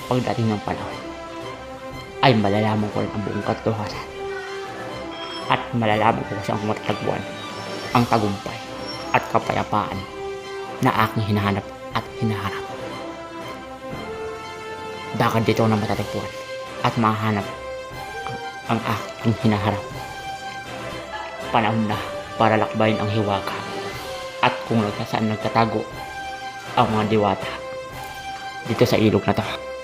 Pagdating ng panahon, ay malalaman ko rin ang buong katotohanan at malalaman ko kung saan ko matatagpuan ang tagumpay at kapayapaan na aking hinahanap at hinaharap. Bakit dito ko na matatagpuan at mahanap ang aking hinaharap? Panahon na para lakbayin ang hiwaga at kung saan nagtatago ang mga diwata dito sa ilog na to.